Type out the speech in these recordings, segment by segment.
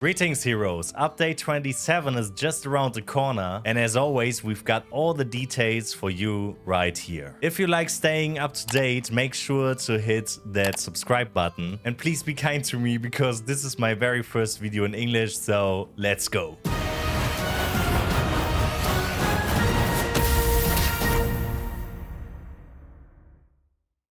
Greetings heroes, update 27 is just around the corner, and as always we've got all the details for you right here. If you like staying up to date, make sure to hit that subscribe button, and please be kind to me because this is my very first video in English, so let's go.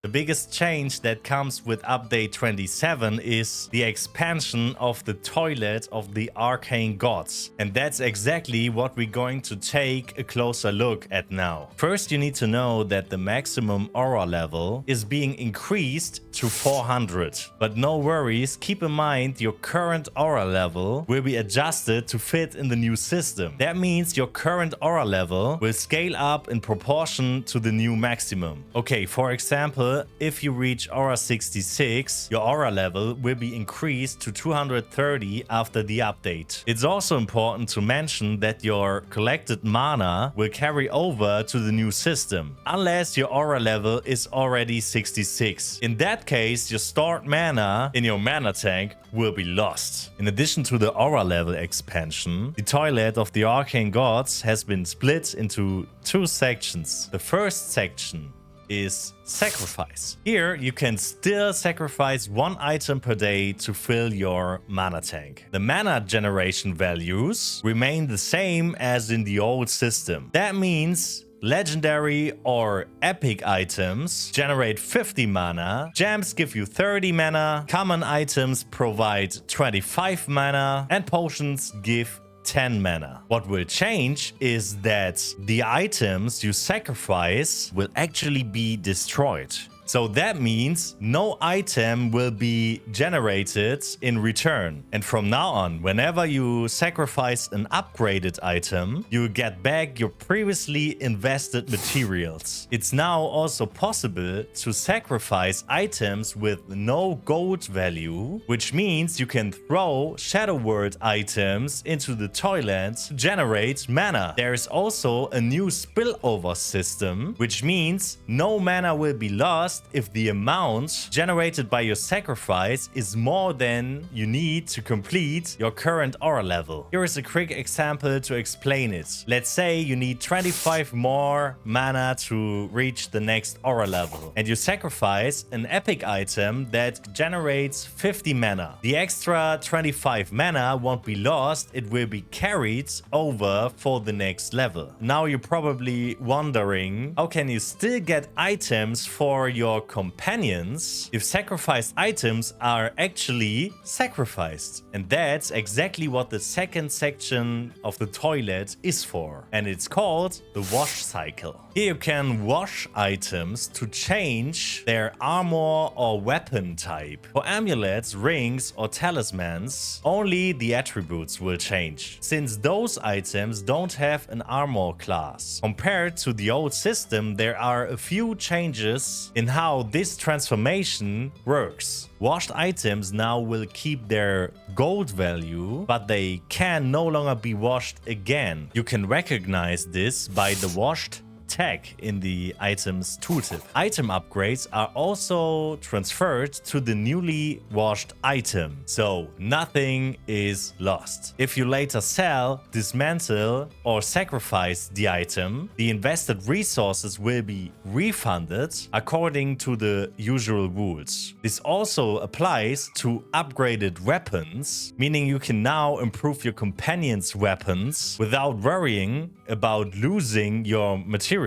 The biggest change that comes with update 27 is the expansion of the toilet of the Arcane Gods. And that's exactly what we're going to take a closer look at now. First, you need to know that the maximum aura level is being increased to 400. But no worries, keep in mind your current aura level will be adjusted to fit in the new system. That means your current aura level will scale up in proportion to the new maximum. Okay, for example, if you reach aura 66, your aura level will be increased to 230 after the update. It's also important to mention that your collected mana will carry over to the new system, unless your aura level is already 66. In that case, your stored mana in your mana tank will be lost. In addition to the aura level expansion, the toilet of the Arcane Gods has been split into two sections. The first section is sacrifice. Here you can still sacrifice one item per day to fill your mana tank. The mana generation values remain the same as in the old system. That means legendary or epic items generate 50 mana, gems give you 30 mana, common items provide 25 mana, and potions give 10 mana. What will change is that the items you sacrifice will actually be destroyed. So that means no item will be generated in return. And from now on, whenever you sacrifice an upgraded item, you get back your previously invested materials. It's now also possible to sacrifice items with no gold value, which means you can throw Shadow World items into the toilet to generate mana. There is also a new Spillover system, which means no mana will be lost if the amount generated by your sacrifice is more than you need to complete your current aura level. Here is a quick example to explain it. Let's say you need 25 more mana to reach the next aura level, and you sacrifice an epic item that generates 50 mana. The extra 25 mana won't be lost, it will be carried over for the next level. Now you're probably wondering, how can you still get items for your companions if sacrificed items are actually sacrificed? And that's exactly what the second section of the toilet is for, and it's called the wash cycle. Here you can wash items to change their armor or weapon type. For amulets, rings or talismans, only the attributes will change, since those items don't have an armor class. Compared to the old system, there are a few changes in how this transformation works. Washed items now will keep their gold value, but they can no longer be washed again. You can recognize this by the washed tag in the item's tooltip. Item upgrades are also transferred to the newly washed item, so nothing is lost. If you later sell, dismantle, or sacrifice the item, the invested resources will be refunded according to the usual rules. This also applies to upgraded weapons, meaning you can now improve your companion's weapons without worrying about losing your materials.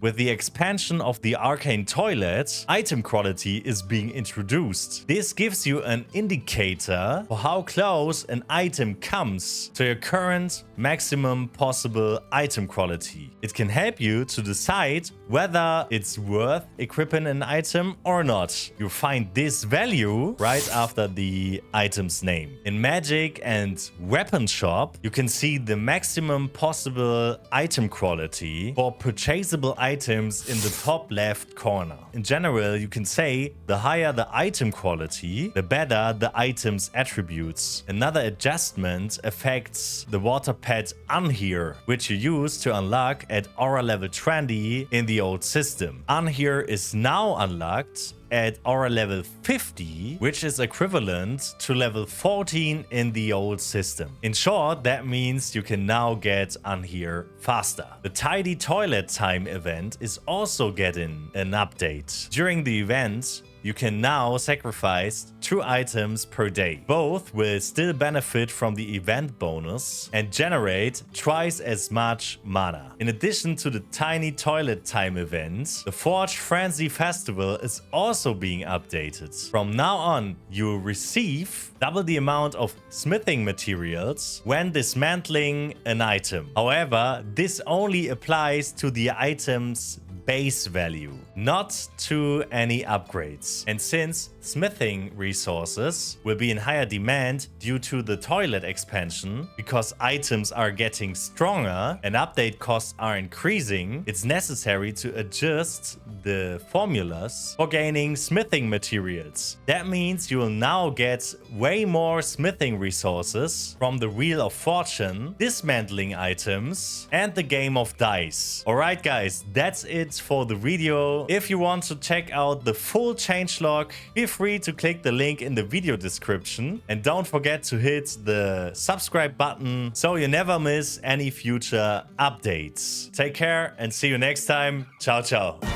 With the expansion of the Arcane Toilet, item quality is being introduced. This gives you an indicator for how close an item comes to your current maximum possible item quality. It can help you to decide whether it's worth equipping an item or not. You find this value right after the item's name. In Magic and Weapon Shop, you can see the maximum possible item quality for purchasable items in the top left corner. In general, you can say the higher the item quality, the better the item's attributes. Another adjustment affects the water pet Unhear, which you use to unlock at aura level 20 in the old system. Unhear is now unlocked at aura level 50, which is equivalent to level 14 in the old system. In short, that means you can now get Anhir faster. The Tidy Toilet Time event is also getting an update. During the event, you can now sacrifice 2 items per day. Both will still benefit from the event bonus and generate twice as much mana. In addition to the Tiny Toilet Time event, the Forge Frenzy Festival is also being updated. From now on, you will receive double the amount of smithing materials when dismantling an item. However, this only applies to the item's base value, not to any upgrades. And since smithing resources will be in higher demand due to the toilet expansion, because items are getting stronger and update costs are increasing, it's necessary to adjust the formulas for gaining smithing materials. That means you will now get way more smithing resources from the Wheel of Fortune, dismantling items, and the Game of Dice. Alright guys, that's it for the video. If you want to check out the full changelog, feel free to click the link in the video description, and don't forget to hit the subscribe button so you never miss any future updates. Take care and see you next time. Ciao, ciao.